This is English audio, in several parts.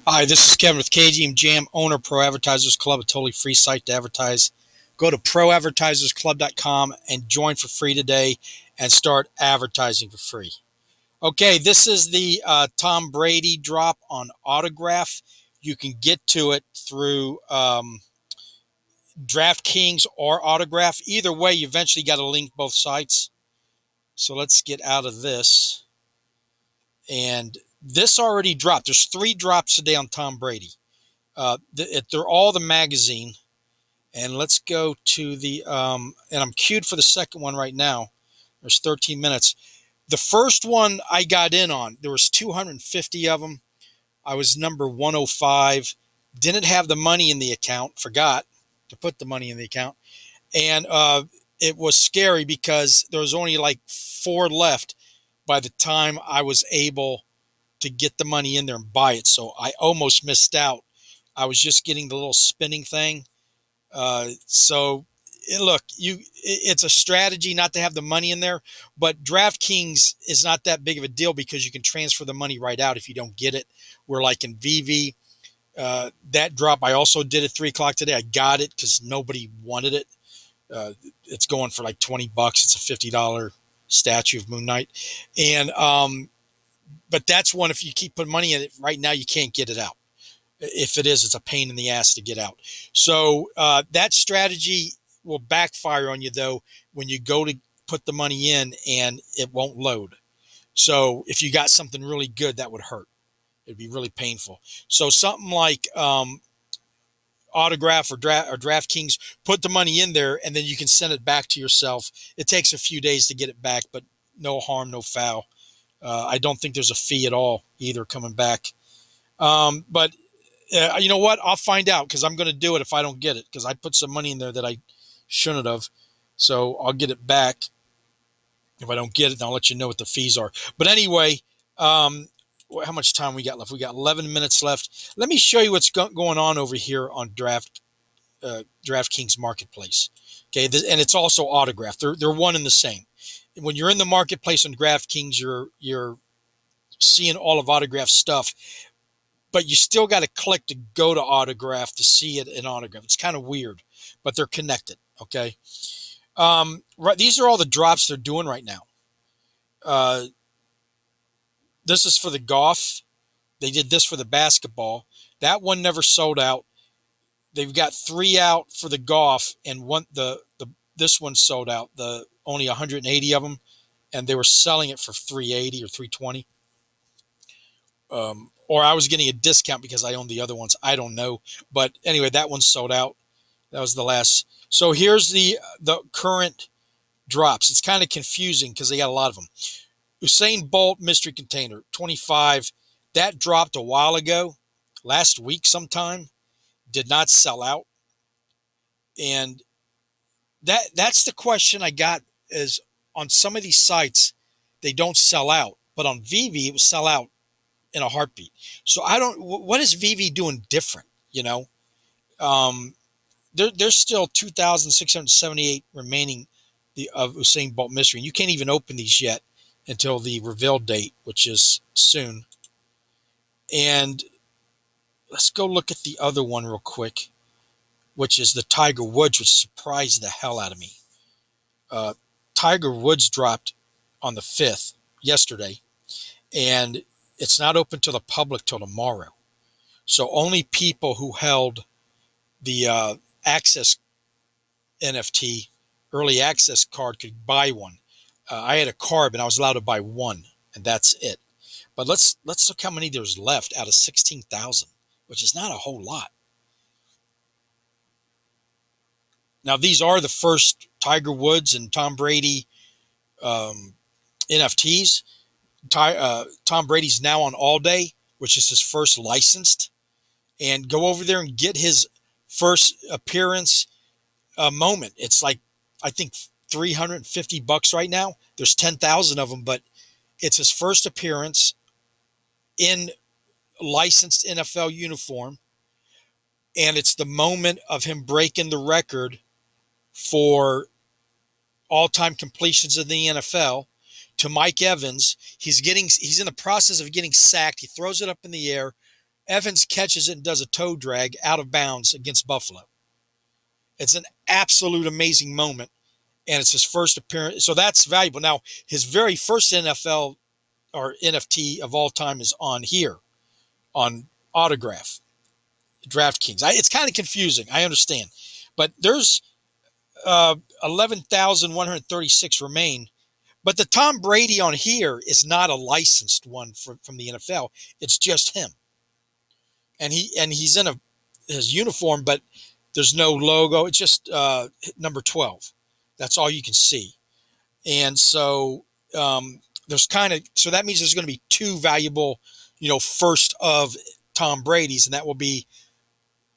Hi, this is Kevin with KGMJAM, owner Pro Advertisers Club, a totally free site to advertise. Go to proadvertisersclub.com and join for free today and start advertising for free. Okay, this is the Tom Brady drop on Autograph. You can get to it through DraftKings or Autograph. Either way, you eventually got to link both sites. So let's get out of this. And this already dropped. There's 3 drops today on Tom Brady. They're all the magazine. And let's go to the, and I'm queued for the second one right now. There's 13 minutes. The first one I got in on, there was 250 of them. I was number 105. Didn't have the money in the account. Forgot to put the money in the account. And it was scary because there was only like 4 left by the time I was able to get the money in there and buy it. So I almost missed out. I was just getting the little spinning thing. So look, it's a strategy not to have the money in there, but DraftKings is not that big of a deal because you can transfer the money right out if you don't get it. We're like in Veve, that drop. I also did at 3 o'clock today. I got it because nobody wanted it. It's going for like $20. It's a $50 statue of Moon Knight. And, but that's one, if you keep putting money in it right now, you can't get it out. If it is, it's a pain in the ass to get out. So that strategy will backfire on you, though, when you go to put the money in and it won't load. So if you got something really good, that would hurt. It'd be really painful. So something like Autograph or DraftKings, put the money in there, and then you can send it back to yourself. It takes a few days to get it back, but no harm, no foul. I don't think there's a fee at all either coming back. But you know what? I'll find out because I'm going to do it if I don't get it because I put some money in there that I shouldn't have. So I'll get it back if I don't get it. I'll let you know what the fees are. But anyway, how much time we got left? We got 11 minutes left. Let me show you what's going on over here on DraftKings Marketplace. Okay, and it's also Autograph. They're one and the same. When you're in the marketplace on DraftKings, you're seeing all of Autograph stuff, but you still got to click to go to Autograph to see it in Autograph. It's kind of weird, but they're connected. Okay. Right. These are all the drops they're doing right now. Uh, this is for the golf. They did this for the basketball. That one never sold out. They've got 3 out for the golf, and one the this one sold out. The only 180 of them, and they were selling it for 380 or 320. Or I was getting a discount because I owned the other ones. I don't know, but anyway, that one sold out. That was the last. So here's the current drops. It's kind of confusing because they got a lot of them. Usain Bolt mystery container 25. That dropped a while ago, last week sometime. Did not sell out, and that's the question I got is on some of these sites they don't sell out, but on Veve it will sell out in a heartbeat. So I don't. What is Veve doing different? You know, um, there's still 2,678 remaining of Usain Bolt mystery, and you can't even open these yet until the reveal date, which is soon. And let's go look at the other one real quick, which is the Tiger Woods, which surprised the hell out of me. Uh, Tiger Woods dropped on the 5th yesterday, and it's not open to the public till tomorrow. So only people who held the access NFT early access card could buy one. I had a card, and I was allowed to buy one, and that's it. But let's look how many there's left out of 16,000, which is not a whole lot. Now these are the first Tiger Woods and Tom Brady NFTs. Tom Brady's now on All Day, which is his first licensed, and go over there and get his first appearance moment. It's like I think $350 right now. There's 10,000 of them, but it's his first appearance in licensed NFL uniform, and it's the moment of him breaking the record for all-time completions in the NFL to Mike Evans. He's in the process of getting sacked. He throws it up in the air, Evans catches it and does a toe drag out of bounds against Buffalo. It's an absolute amazing moment, and it's his first appearance. So that's valuable. Now, his very first NFL or NFT of all time is on here, on Autograph, DraftKings. It's kind of confusing. I understand. But there's 11,136 remain. But the Tom Brady on here is not a licensed one from the NFL. It's just him. And he's in his uniform, but there's no logo. It's just number 12. That's all you can see. And so so that means there's going to be two valuable, first of Tom Brady's, and that will be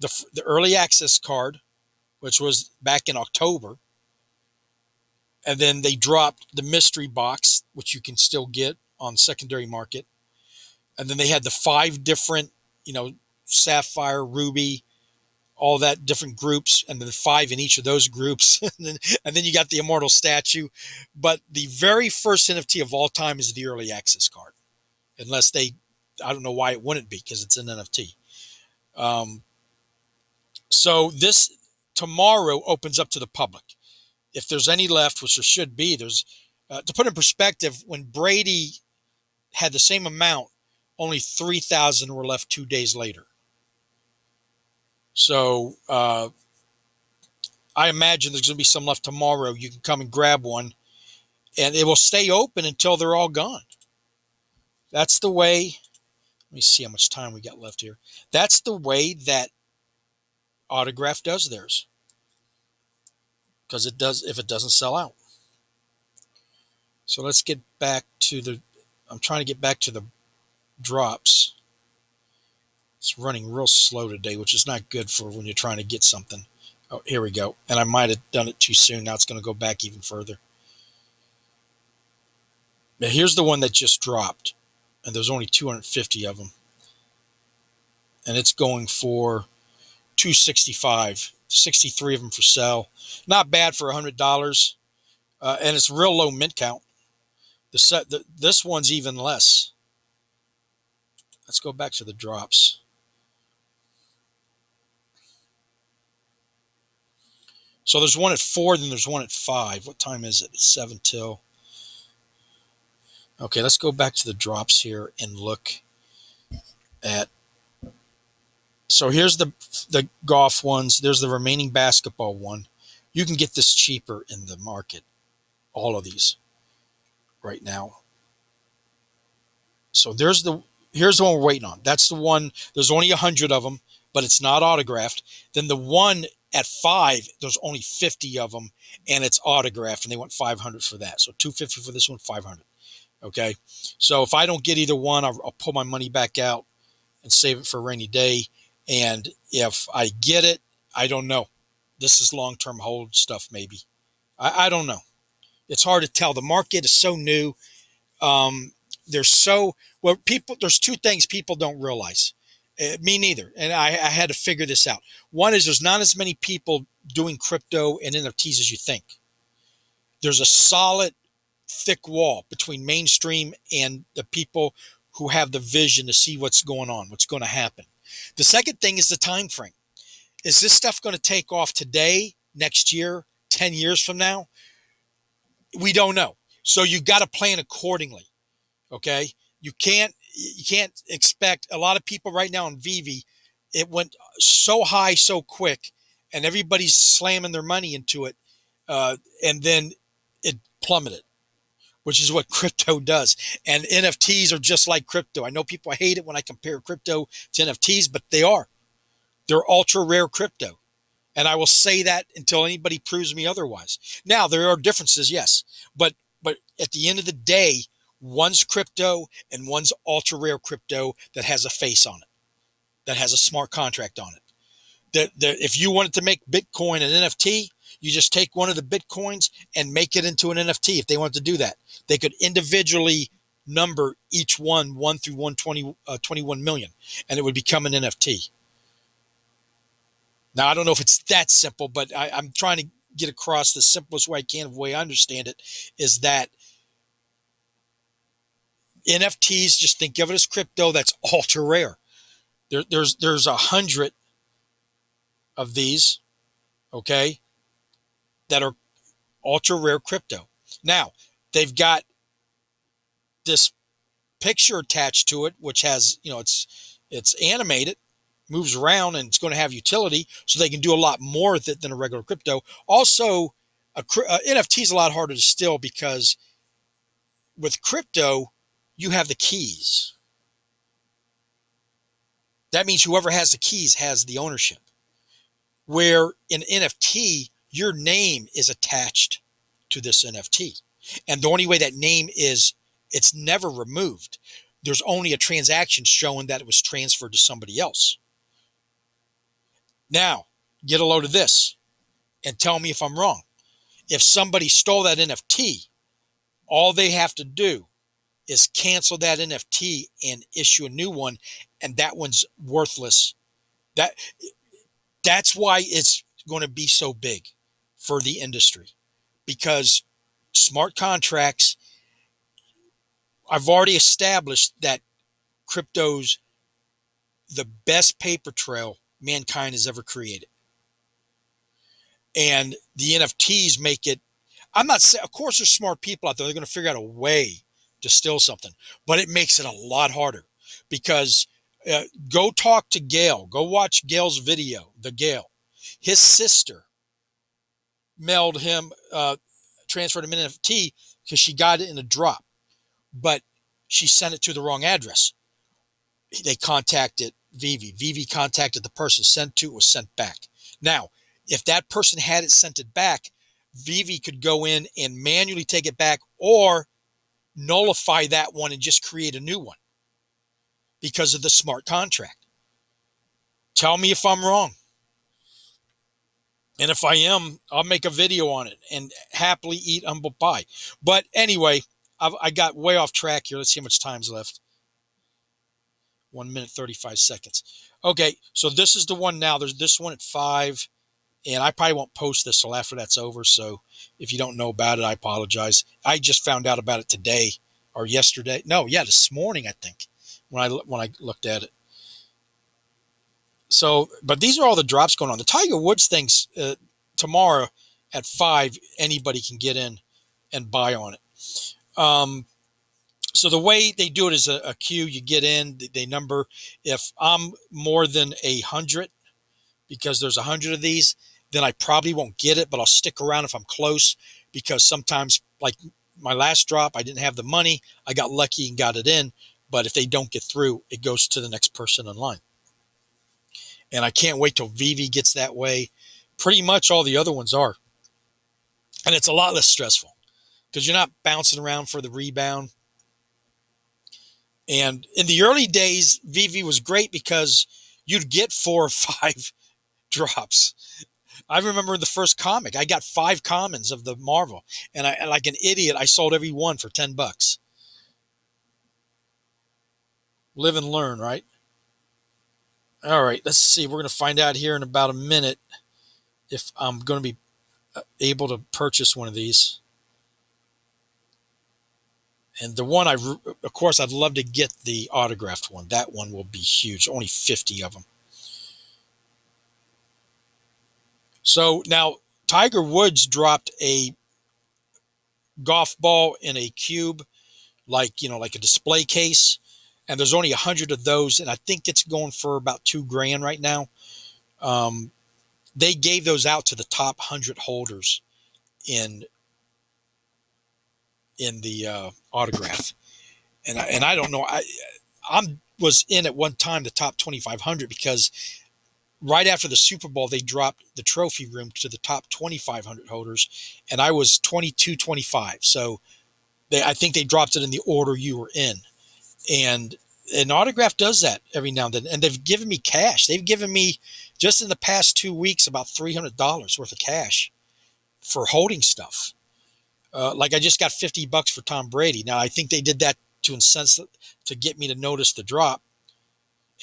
the early access card, which was back in October. And then they dropped the mystery box, which you can still get on secondary market. And then they had the 5 different, sapphire, ruby, all that different groups, and then 5 in each of those groups. and then you got the immortal statue. But the very first NFT of all time is the early access card. Unless I don't know why it wouldn't be, because it's an NFT. So this tomorrow opens up to the public. If there's any left, which there should be, there's to put in perspective, when Brady had the same amount, only 3,000 were left 2 days later. So I imagine there's going to be some left tomorrow. You can come and grab one, and it will stay open until they're all gone. That's the way. Let me see how much time we got left here. That's the way that Autograph does theirs, because it does if it doesn't sell out. So let's get back to I'm trying to get back to the drops. It's running real slow today, which is not good for when you're trying to get something. Oh, here we go. And I might have done it too soon. Now it's going to go back even further. Now here's the one that just dropped, and there's only 250 of them. And it's going for $265. 63 of them for sale. Not bad for $100. And it's real low mint count. This one's even less. Let's go back to the drops. So there's one at 4, then there's one at 5. What time is it? It's 7 till. Okay, let's go back to the drops here and look at. So here's the golf ones. There's the remaining basketball one. You can get this cheaper in the market. All of these right now. So here's the one we're waiting on. That's the one. There's only 100 of them, but it's not autographed. Then the one at 5, there's only 50 of them, and it's autographed, and they want 500 for that. So 250 for this one, 500. Okay. So if I don't get either one, I'll pull my money back out and save it for a rainy day. And if I get it, I don't know. This is long-term hold stuff, maybe. I don't know. It's hard to tell. The market is so new. There's 2 things people don't realize. Me neither. And I had to figure this out. One is there's not as many people doing crypto and NFTs as you think. There's a solid, thick wall between mainstream and the people who have the vision to see what's going on, what's going to happen. The second thing is the time frame. Is this stuff going to take off today, next year, 10 years from now? We don't know. So you got to plan accordingly. Okay? You can't expect a lot of people right now on Veve. It went so high so quick, and everybody's slamming their money into it, and then it plummeted, which is what crypto does. And NFTs are just like crypto. I know people hate it when I compare crypto to NFTs, but they are. They're ultra rare crypto. And I will say that until anybody proves me otherwise. Now, there are differences, yes. But at the end of the day, one's crypto and one's ultra rare crypto that has a face on it, that has a smart contract on it. If you wanted to make Bitcoin an NFT, you just take one of the Bitcoins and make it into an NFT. If they wanted to do that, they could individually number each one through 21 million, and it would become an NFT. Now, I don't know if it's that simple, but I'm trying to get across the simplest way I can, the way I understand it, is that NFTs, just think of it as crypto that's ultra rare. There's 100 of these, okay, that are ultra rare crypto. Now, they've got this picture attached to it, which has, it's animated, moves around, and it's going to have utility, so they can do a lot more with it than a regular crypto. Also, NFT is a lot harder to steal because with crypto, you have the keys. That means whoever has the keys has the ownership. Where in NFT, your name is attached to this NFT. And the only way that name is, it's never removed. There's only a transaction showing that it was transferred to somebody else. Now, get a load of this and tell me if I'm wrong. If somebody stole that NFT, all they have to do is cancel that NFT and issue a new one, and that one's worthless. That's why it's going to be so big for the industry, because smart contracts, I've already established that crypto's the best paper trail mankind has ever created. And the NFTs make it, I'm not saying, of course, there's smart people out there. They're going to figure out a way to steal something, but it makes it a lot harder because go talk to Gail. Go watch Gail's video, the Gail. His sister mailed him, transferred him an NFT because she got it in a drop, but she sent it to the wrong address. They contacted Veve. Veve contacted the person sent to, it was sent back. Now, if that person had it sent it back, Veve could go in and manually take it back or nullify that one and just create a new one because of the smart contract. Tell me if I'm wrong. And if I am, I'll make a video on it and happily eat humble pie. But anyway, I got way off track here. Let's see how much time's left. 1 minute, 35 seconds. Okay, so this is the one now. There's this one at 5, and I probably won't post this till after that's over. So if you don't know about it, I apologize. I just found out about it today or yesterday. No, yeah, this morning, I think, when I looked at it. So, but these are all the drops going on. The Tiger Woods thing's tomorrow at 5. Anybody can get in and buy on it. So the way they do it is a queue. You get in, they number. If I'm more than 100, because there's 100 of these, then I probably won't get it, but I'll stick around if I'm close, because sometimes, like my last drop, I didn't have the money. I got lucky and got it in, but if they don't get through, it goes to the next person in line. And I can't wait till Veve gets that way. Pretty much all the other ones are. And it's a lot less stressful because you're not bouncing around for the rebound. And in the early days, Veve was great because you'd get 4 or 5 drops. I remember the first comic, I got 5 commons of the Marvel, and I, like an idiot, I sold every one for $10. Live and learn, right? All right, let's see. We're going to find out here in about a minute if I'm going to be able to purchase one of these. And the one of course, I'd love to get the autographed one. That one will be huge. Only 50 of them. So now Tiger Woods dropped a golf ball in a cube, like a display case, and there's only 100 of those, and I think it's going for about $2,000 right now. They gave those out to the top 100 holders in the autograph, and I don't know. I was in at one time the top 2,500 because right after the Super Bowl, they dropped the trophy room to the top 2,500 holders, and I was 2225. So I think they dropped it in the order you were in. And an autograph does that every now and then. And they've given me cash. They've given me, just in the past 2 weeks, about $300 worth of cash for holding stuff. Like I just got $50 for Tom Brady. Now, I think they did that to get me to notice the drop.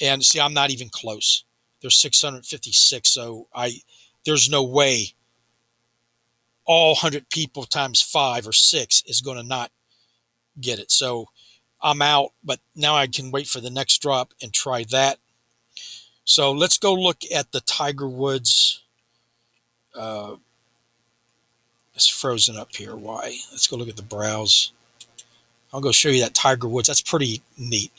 And see, I'm not even close. There's 656, so there's no way all 100 people times 5 or 6 is going to not get it. So I'm out, but now I can wait for the next drop and try that. So let's go look at the Tiger Woods. It's frozen up here. Why? Let's go look at the browse. I'll go show you that Tiger Woods. That's pretty neat.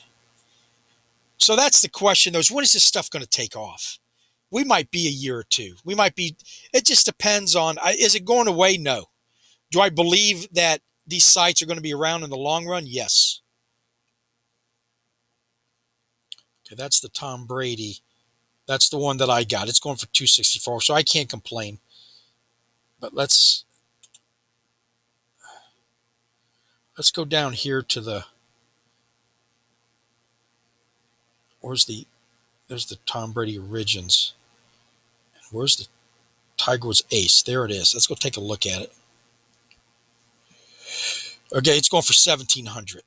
So that's the question, though, is when is this stuff going to take off? We might be a year or two. We might be, it just depends on, is it going away? No. Do I believe that these sites are going to be around in the long run? Yes. Okay, that's the Tom Brady. That's the one that I got. It's going for 264, so I can't complain. But let's go down here to the, there's the Tom Brady Origins. Where's the Tiger Woods Ace? There it is. Let's go take a look at it. Okay, it's going for 1,700.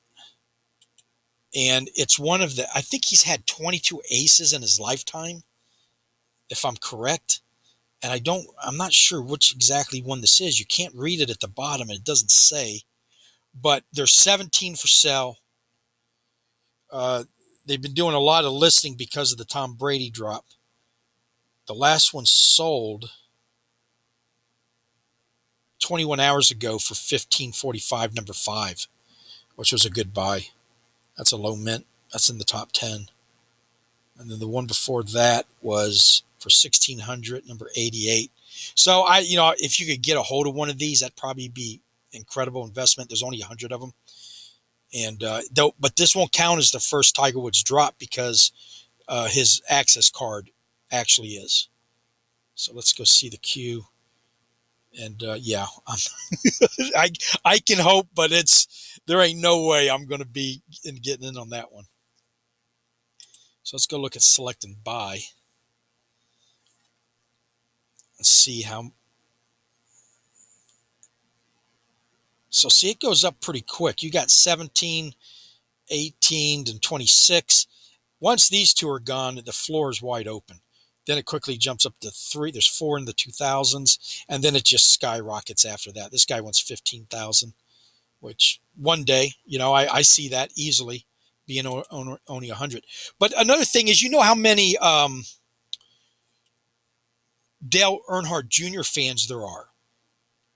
And it's one of the, I think he's had 22 aces in his lifetime, if I'm correct. And I'm not sure which exactly one this is. You can't read it at the bottom, and it doesn't say. But there's 17 for sale. They've been doing a lot of listing because of the Tom Brady drop. The last one sold 21 hours ago for $15.45, number 5, which was a good buy. That's a low mint. That's in the top 10. And then the one before that was for 1,600, number 88. So if you could get a hold of one of these, that'd probably be incredible investment. There's only 100 of them. And but this won't count as the first Tiger Woods drop because his access card actually is. So let's go see the queue. And yeah, I can hope, but there ain't no way I'm going to be getting in on that one. So let's go look at select and buy. Let's see how. So see, it goes up pretty quick. You got 17, 18, and 26. Once these two are gone, the floor is wide open. Then it quickly jumps up to 3. There's 4 in the 2000s, and then it just skyrockets after that. This guy wants 15,000, which one day, I see that easily being only 100. But another thing is, how many Dale Earnhardt Jr. fans there are.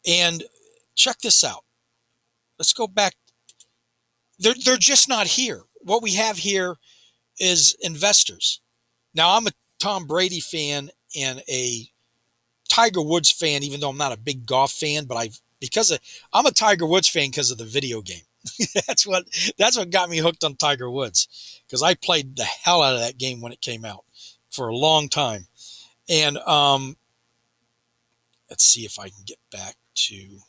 And check this out. Let's go back. They're just not here. What we have here is investors. Now, I'm a Tom Brady fan and a Tiger Woods fan, even though I'm not a big golf fan, but I'm a Tiger Woods fan because of the video game. That's what got me hooked on Tiger Woods, because I played the hell out of that game when it came out for a long time. And let's see if I can get back to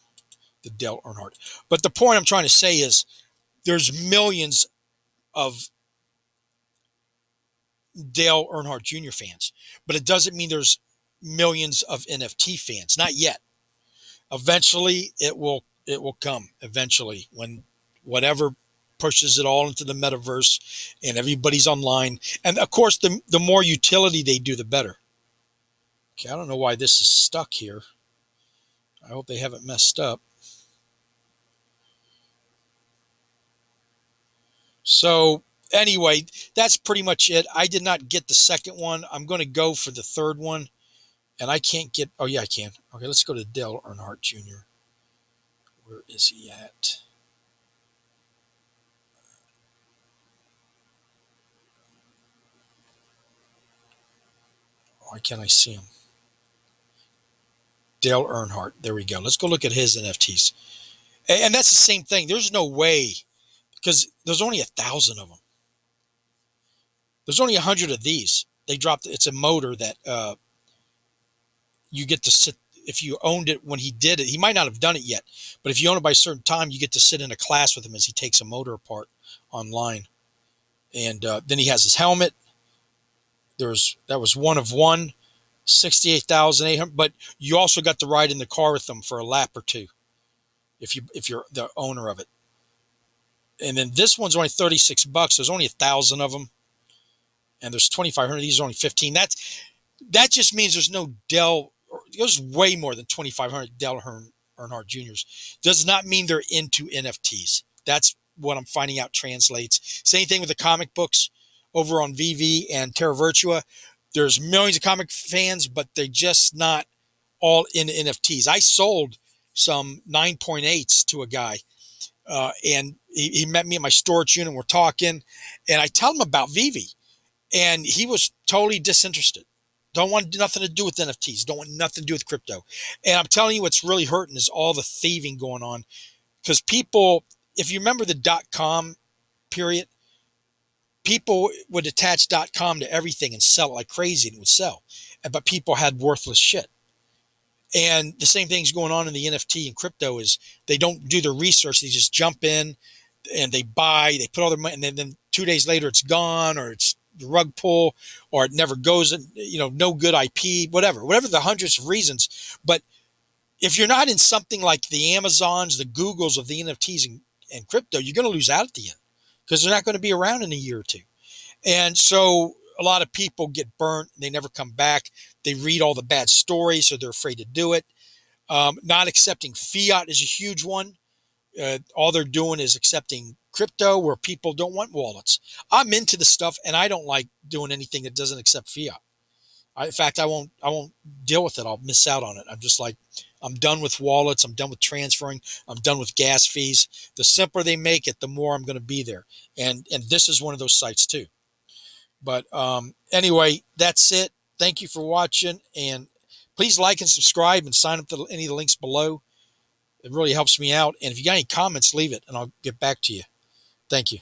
the Dale Earnhardt. But the point I'm trying to say is there's millions of Dale Earnhardt Jr. fans, but it doesn't mean there's millions of NFT fans. Not yet. Eventually, it will come. Eventually, when whatever pushes it all into the metaverse and everybody's online, and of course, the more utility they do, the better. Okay, I don't know why this is stuck here. I hope they haven't messed up. So anyway, that's pretty much it. I did not get the second one. I'm going to go for the third one, and I can't get. Oh yeah, I can. Okay, let's go to Dale Earnhardt Jr. Where is he at? Why can't I see him? Dale Earnhardt. There we go. Let's go look at his NFTs. And that's the same thing. There's no way, because there's only 1,000 of them. There's only 100 of these. They dropped. It's a motor that you get to sit. If you owned it when he did it, he might not have done it yet. But if you own it by a certain time, you get to sit in a class with him as he takes a motor apart online. And then he has his helmet. That was one of one, 68,800. But you also got to ride in the car with them for a lap or two, if you're the owner of it. And then this one's only $36. There's only 1,000 of them, and there's 2,500. These are only 15. That just means there's no Dell. There's way more than 2,500 Dale Earnhardt Juniors. Does not mean they're into NFTs. That's what I'm finding out translates. Same thing with the comic books. over on Veve and Terra Virtua. There's millions of comic fans, but they're just not all in NFTs. I sold some 9.8s to a guy, and he met me at my storage unit. We're talking, and I tell him about Veve, and he was totally disinterested. Don't want nothing to do with NFTs. Don't want nothing to do with crypto. And I'm telling you, what's really hurting is all the thieving going on. Because people, if you remember the .com period, people would attach .com to everything and sell it like crazy, and it would sell. But people had worthless shit. And the same thing's going on in the NFT and crypto is they don't do their research. They just jump in and they buy, they put all their money, and then 2 days later it's gone, or it's the rug pull, or it never goes, no good IP, whatever the hundreds of reasons. But if you're not in something like the Amazons, the Googles of the NFTs and crypto, you're going to lose out at the end because they're not going to be around in a year or two. And so a lot of people get burnt. They never come back. They read all the bad stories, so they're afraid to do it. Not accepting fiat is a huge one. All they're doing is accepting crypto where people don't want wallets. I'm into the stuff, and I don't like doing anything that doesn't accept fiat. In fact, I won't deal with it. I'll miss out on it. I'm just like, I'm done with wallets. I'm done with transferring. I'm done with gas fees. The simpler they make it, the more I'm going to be there. And this is one of those sites too. But anyway, that's it. Thank you for watching, and please like and subscribe and sign up to any of the links below. It really helps me out. And if you got any comments, leave it, and I'll get back to you. Thank you.